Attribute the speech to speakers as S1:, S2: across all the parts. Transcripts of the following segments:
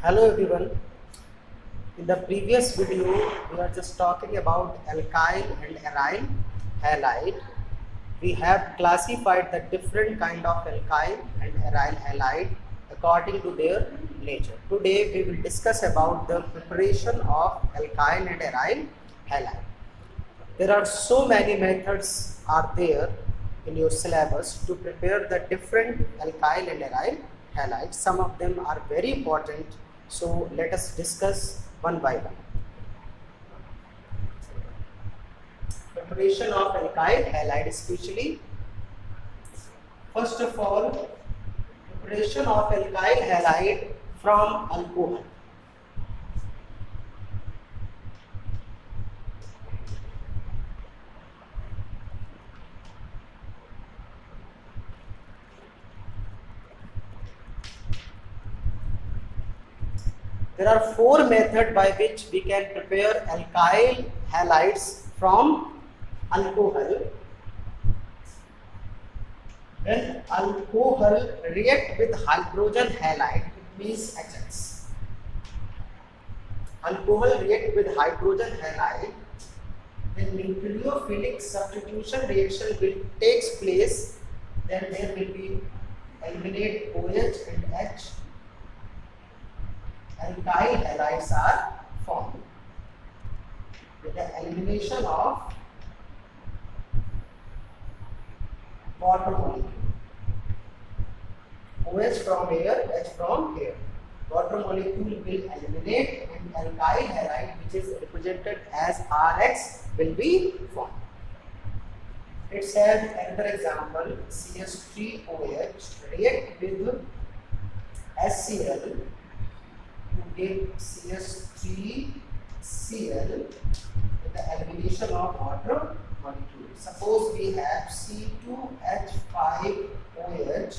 S1: Hello everyone. In the previous video, we are just talking about alkyl and aryl halide. We have classified the different kind of alkyl and aryl halide according to their nature. Today we will discuss about the preparation of alkyl and aryl halide. There are so many methods are there in your syllabus to prepare the different alkyl and aryl halides. Some of them are very important, so let us discuss one by one. Preparation of alkyl halide, especially first of all, preparation of alkyl halide from alcohol. There are four methods by which we can prepare alkyl halides from alcohol. When alcohol react with hydrogen halide, it means HX. Alcohol react with hydrogen halide, when nucleophilic substitution reaction will takes place, then there will be eliminate OH and H. Alkyl halides are formed with the elimination of water molecule. OH from here, H from here. Water molecule will eliminate and alkyl halide, which is represented as RX, will be formed. Let's have another example. CH3OH react with HCl to get CH3Cl with the elimination of water molecule. Suppose we have C2H5OH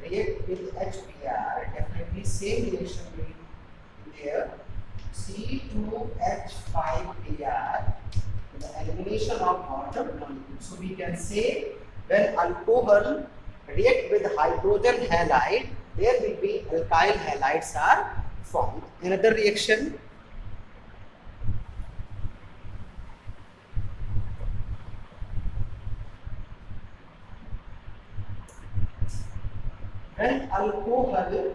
S1: react with HBr, definitely same reaction will be there. C2H5Br with the elimination of water molecule. So we can say when alcohol react with hydrogen halide, there will be alkyl halides are formed. Another reaction, when alcohol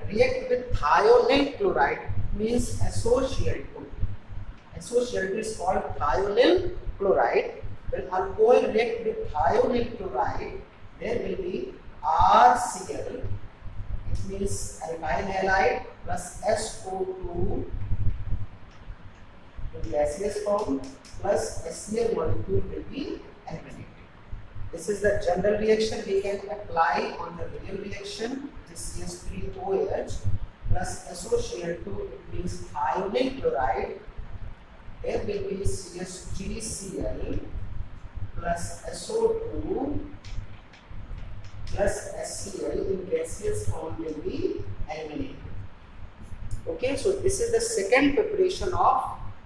S1: react with thionyl chloride, means associate is called thionyl chloride. When alcohol react with thionyl chloride, there will be RCl. It means alkyl halide plus SO2 in gaseous form plus HCl molecule will be eliminated. This is the general reaction we can apply on the real reaction. This is CH3OH plus SOCl2, it means thionyl chloride. There will be CH3Cl plus SO2 plus HCl in gaseous form will be eliminated. Okay, so this is the second preparation of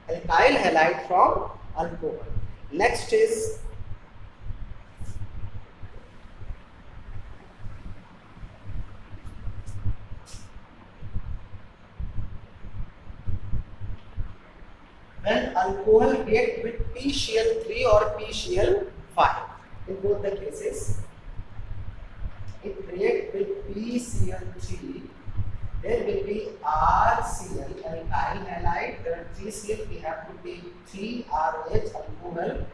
S1: alkyl halide from alcohol. Next is when alcohol react with PCl3 or PCl5. In both the cases, it react with PCl3, there will be RCl, alkyl halide. There are 3 Cl, we have to take 3 RH alcohol,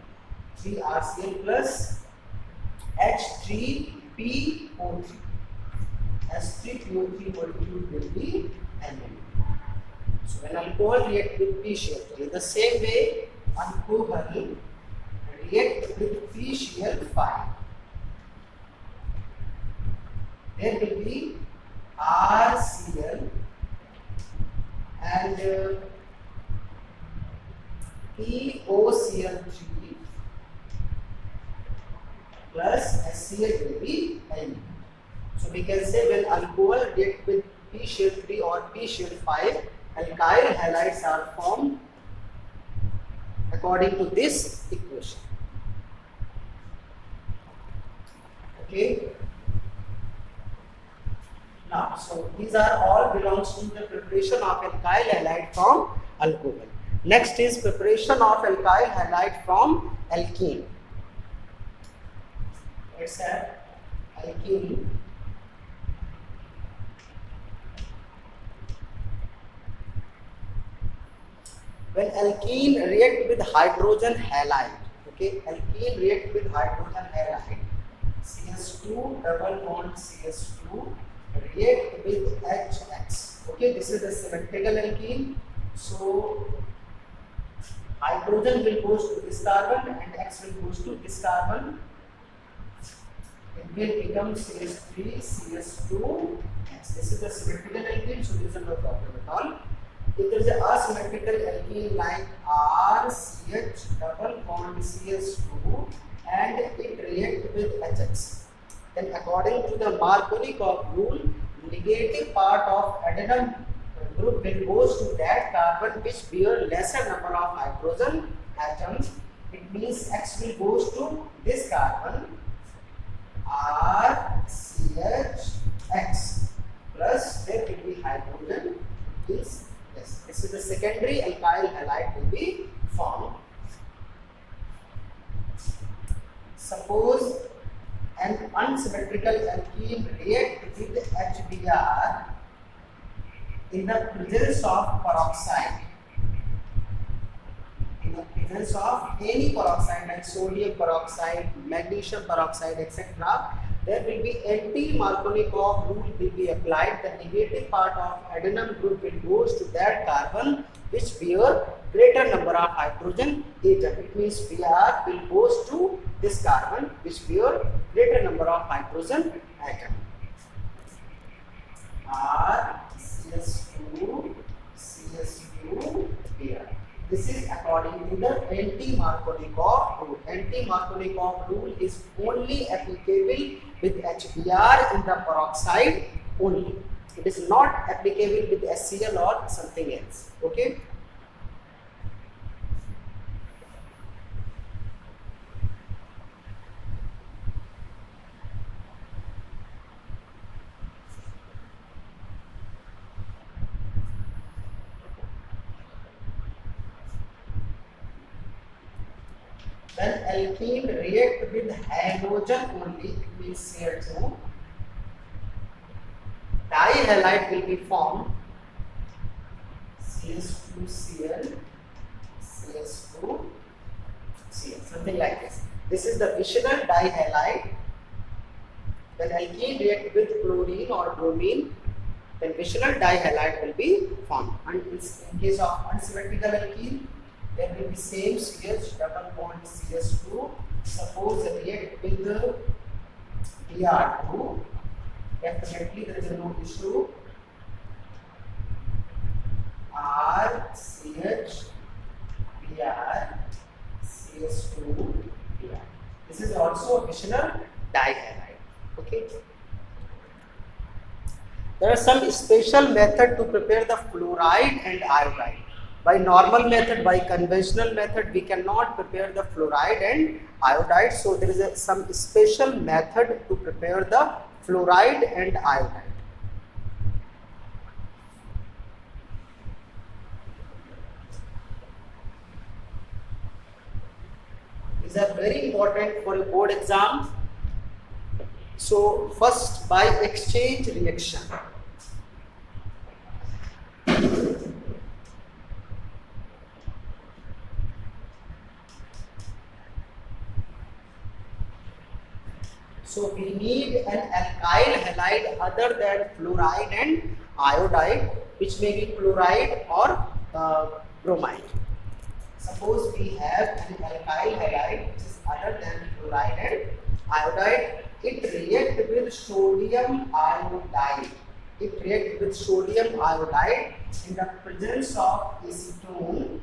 S1: 3 RCl plus H3PO3. H3PO3 molecule will be eliminated. So when alcohol react with PCl3, the same way alcohol react with PCl5, there will be RCl and POCl3 plus HCl will be eliminated. So we can say when alcohol react with PCl3 or PCl5, alkyl halides are formed according to this equation. Okay. Now, so these are all belongs to the preparation of alkyl halide from alcohol. Next is preparation of alkyl halide from alkene. Let's have alkene. When alkene react with hydrogen halide, okay, alkene react with hydrogen halide, CH2 double bond CH2 react with HX. Okay, this is the symmetrical alkene. So hydrogen will goes to this carbon and X will goes to this carbon. It will become CH3 CH2 X. This is the symmetrical alkene, so there is no problem at all. If there is an asymmetrical alkene like RCH double bond CH2 and it react with HX, then according to the Markovnikov rule, negative part of adenine group will goes to that carbon which bear lesser number of hydrogen atoms. It means X will goes to this carbon RCH plus there will be hydrogen is this. This is the secondary alkyl halide will be formed. Suppose an unsymmetrical alkene react with HBr in the presence of peroxide. In the presence of any peroxide like sodium peroxide, magnesium peroxide, etc., there will be anti-Markovnikov rule will be applied. The negative part of adenine group will goes to that carbon which bear greater number of hydrogen atom. It means Br will goes to this carbon which bear greater number of hydrogen atom. R CH2 CH2 Br. This is according to the anti-Markovnikov rule. Anti-Markovnikov rule is only applicable with HBr in the peroxide only. It is not applicable with HCl or something else. Okay. When alkene react with halogen only, it means Cl2, dihalide will be formed. CH2Cl, CH2Cl, something like this. This is the fissional dihalide. When alkene react with chlorine or bromine, then fissional dihalide will be formed. And in case of unsymmetrical alkene, there will be same CH double bond CH2. Suppose react with Br2, definitely there is no issue. RCH Br CH2 Br. This is also a fissional dihalide. Okay. There are some special method to prepare the fluoride and iodide. By normal method, by conventional method, we cannot prepare the fluoride and iodide. So there is some special method to prepare the fluoride and iodide. These are very important for a board exam. So first, by exchange reaction. So we need an alkyl halide other than fluoride and iodide, which may be chloride or bromide. Suppose we have an alkyl halide which is other than fluoride and iodide. It reacts with sodium iodide. It reacts with sodium iodide in the presence of acetone.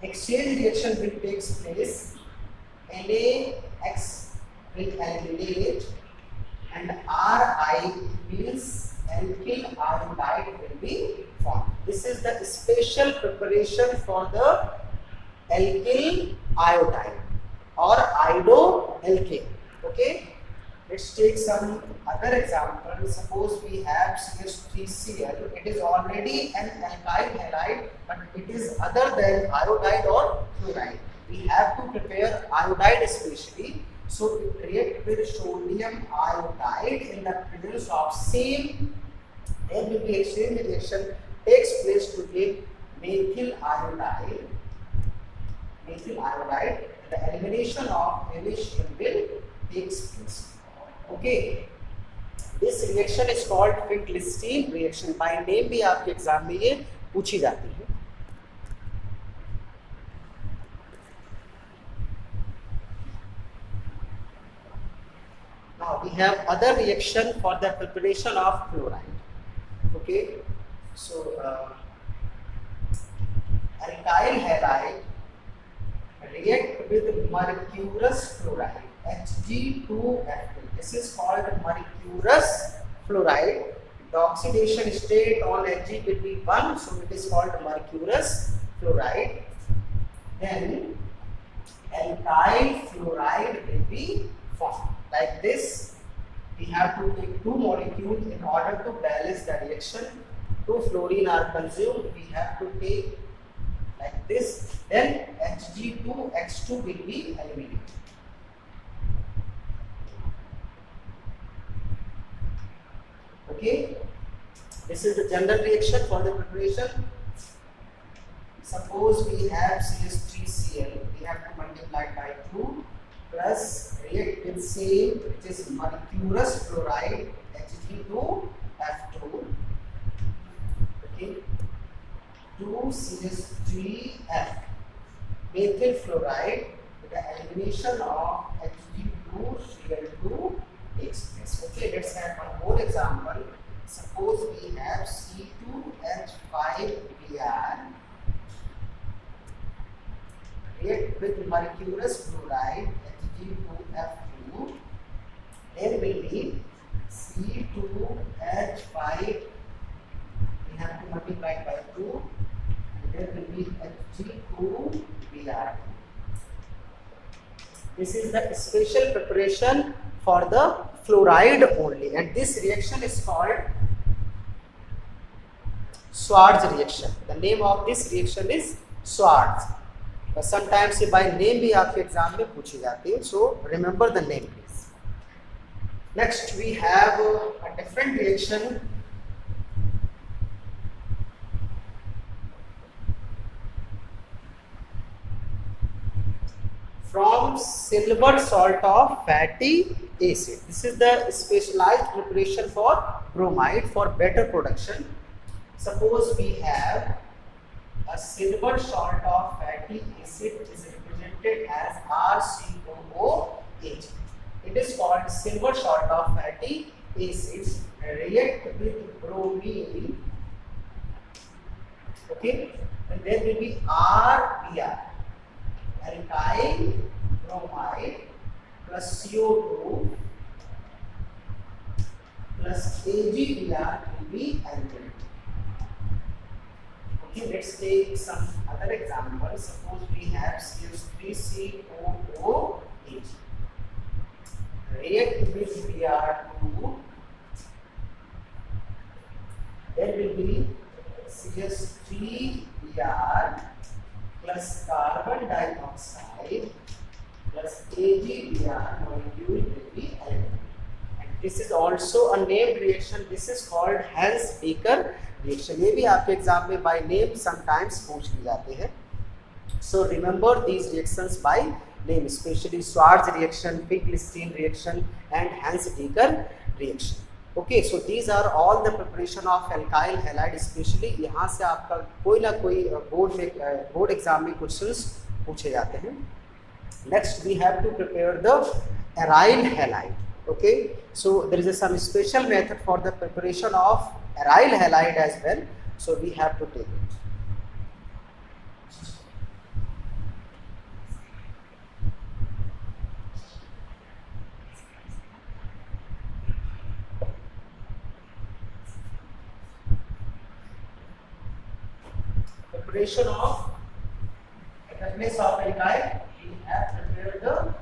S1: Exchange reaction will take place. NaX will eliminate and Ri means alkyl iodide will be formed. This is the special preparation for the alkyl iodide or iodoalkane. Okay. Let's take some other example. Suppose we have CH3Cl. It is already an alkyl halide, but it is other than iodide or fluoride. We have to prepare iodide especially. So it react with sodium iodide in the presence of same. There will be exchange reaction takes place to give methyl iodide. Methyl iodide. The elimination of magnesium will takes place. Okay, this reaction is called Finkelstein reaction. By name भी आपके exam में ये पूछी जाती है. Now we have other reaction for the preparation of fluoride. Okay, so alkyl halide react with mercurous fluoride. Hg2F2. This is called mercurous fluoride. The oxidation state on Hg will be 1, so it is called mercurous fluoride. Then alkyl fluoride will be formed. Like this, we have to take two molecules in order to balance the reaction. Two fluorine are consumed. We have to take like this. Then Hg2X2 will be eliminated. Okay, this is the general reaction for the preparation. Suppose we have CH3Cl, we have to multiply by 2 plus react with same, which is mercurous fluoride Hg2F2. Okay, 2CH3F, methyl fluoride with the elimination of Hg2Cl2 takes place. Okay, let's have one more example. Suppose we have C2H5Br react with mercurous fluoride Hg2F2. There will be C2H5. We have to multiply by 2. There will be Hg2Br. This is the special preparation for the fluoride only, and this reaction is called Schwarz reaction. The name of this reaction is Schwarz. But sometimes by name भी आपके exam में पूछी जाती है, so remember the name please. Next we have a different reaction. From silver salt of fatty acid. This is the specialized preparation for bromide for better production. Suppose we have a silver salt of fatty acid is represented as RCOOH. It is called silver salt of fatty acids react with bromine. Okay, and there will be RBr. Alkyl bromide plus CO2 plus AgBr will be eliminated. Okay, let's take some other examples. Suppose we have CH3COOH react with Br2. There will be CH3Br plus carbon dioxide plus AgBr molecule will be eliminated. And this is also a named reaction. This is called Hans-Becker reaction. ये भी आपके exam में by name sometimes पूछ ली जाते हैं. So remember these reactions by name, especially Schwarz reaction, Finkelstein reaction, and Hans-Becker reaction. Okay, so these are all the preparation of alkyl halide. Especially यहाँ से आपका कोई ना कोई बोर्ड एग्जाम में क्वेश्चंस पूछे जाते हैं. Next we have to prepare the aryl halide. Okay, so there is some special method for the preparation of aryl halide as well. So we have to take it. Preparation of the place of alkyl, we have prepared the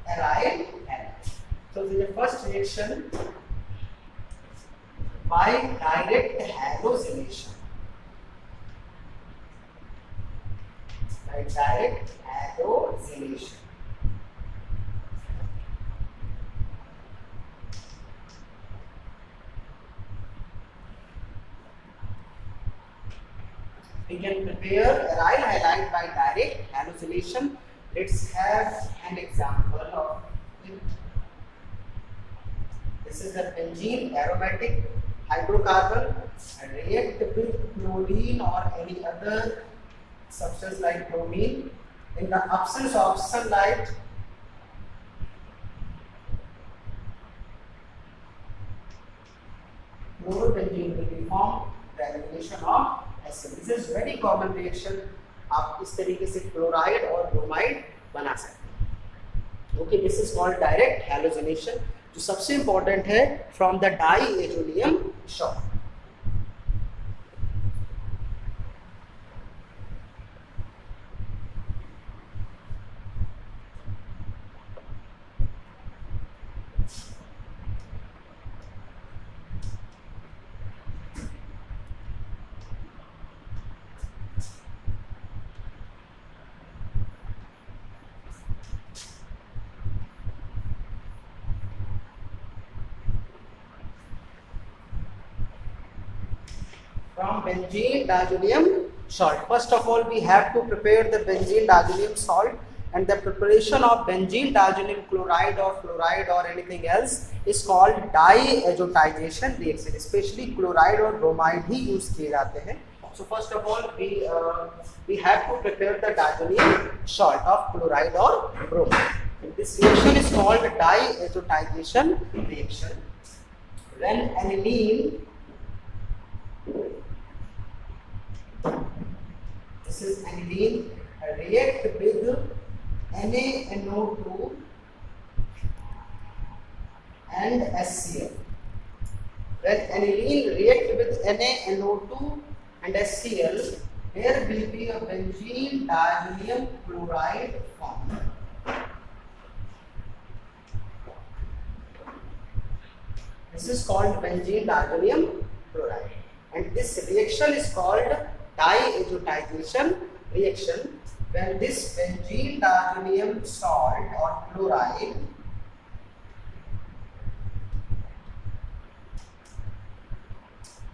S1: aryl halide. So the first reaction by direct hallucination. By direct hallucination. We can prepare aryl halide by direct hallucination. Let's have an example of it. This is the benzene aromatic hydrocarbon react with chlorine or any other substance like bromine in the absence of sunlight. Chlorobenzene will be formed by elimination of acid. This is very common reaction. आप इस तरीके से chloride और bromide बना सकते हैं. Okay, this is called direct halogenation. जो सबसे इंपॉर्टेंट है from the diazonium salt. From benzene diazonium salt. First of all, we have to prepare the benzene diazonium salt, and the preparation of benzene diazonium chloride or fluoride or anything else is called diazotization reaction. Especially chloride or bromide he use किए जाते हैं. So first of all, we have to prepare the diazonium salt of chloride or bromide. And this reaction is called diazotization reaction. When aniline, this is aniline, react with NaNO2 and HCl. When aniline react with NaNO2 and HCl, there will be a benzene diazonium chloride formed. This is called benzene diazonium chloride. And this reaction is called diazotization reaction. When this benzene diazonium salt or chloride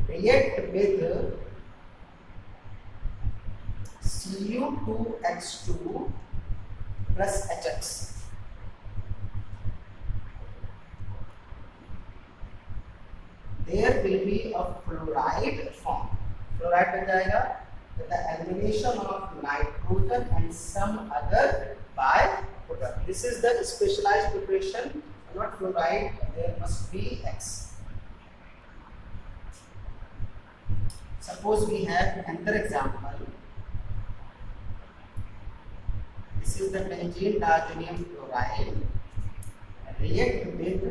S1: react with Cu2H2 plus HX, there will be a fluoride formed. Fluoride बन जाएगा with the elimination of nitrogen and some other byproduct. This is the specialized preparation, not fluoride. There must be X. Suppose we have another example. This is the benzene diazonium chloride react with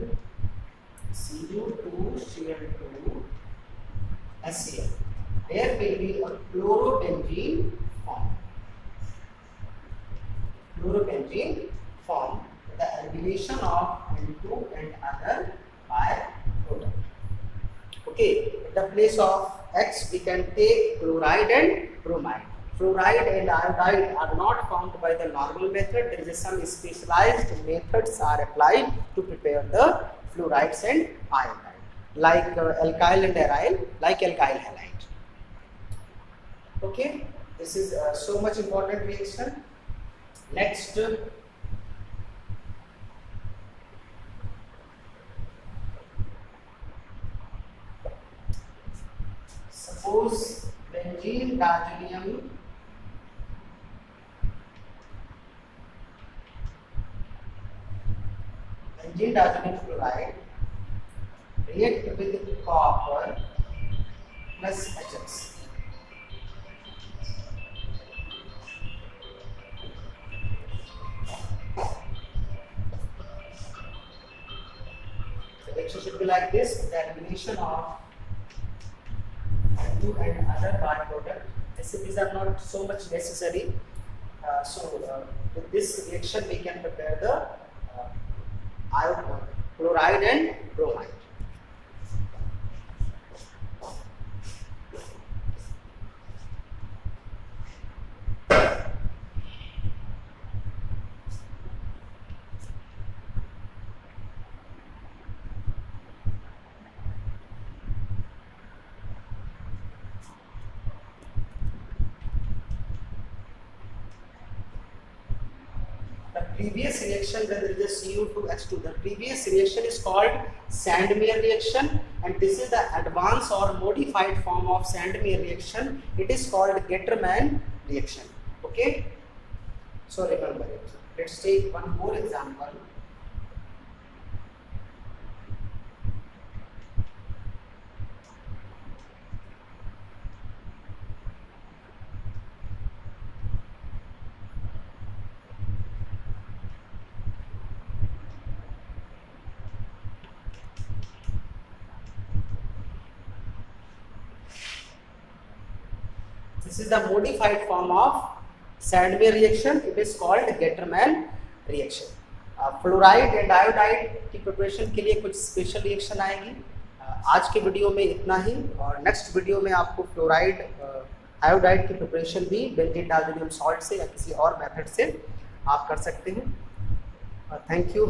S1: Cu2Cl2 HCl. There will be a chlorobenzene formed. Chlorobenzene formed with the elimination of N2 and other byproduct. Okay, at the place of X we can take chloride and bromide. Fluoride and iodide are not formed by the normal method. There is some specialized methods are applied to prepare the fluorides and iodide, like alkyl and aryl, like alkyl halide. Okay, this is so much important reaction. Next, suppose benzene diazonium fluoride react with copper plus HX. The reaction should be like this: the elimination of N2 and other byproduct. These are not so much necessary. With this reaction we can prepare the chloride and bromide. The previous reaction, when there is a Cu2H2, the previous reaction is called Sandmeyer reaction, and this is the advanced or modified form of Sandmeyer reaction. It is called Getterman reaction. Okay, so remember it. Let's take one more example. This is the modified form of Sandmeyer reaction. It is called Getterman reaction. Fluoride and iodide की preparation के लिए कुछ special reaction आएगी. आज के video में इतना ही, और नेक्स्ट वीडियो में आपको फ्लोराइड आयोडाइड की प्रिपरेशन भी बेंजीन डायज़ोनियम सॉल्ट से या किसी और मेथड से आप कर सकते हैं. Thank you.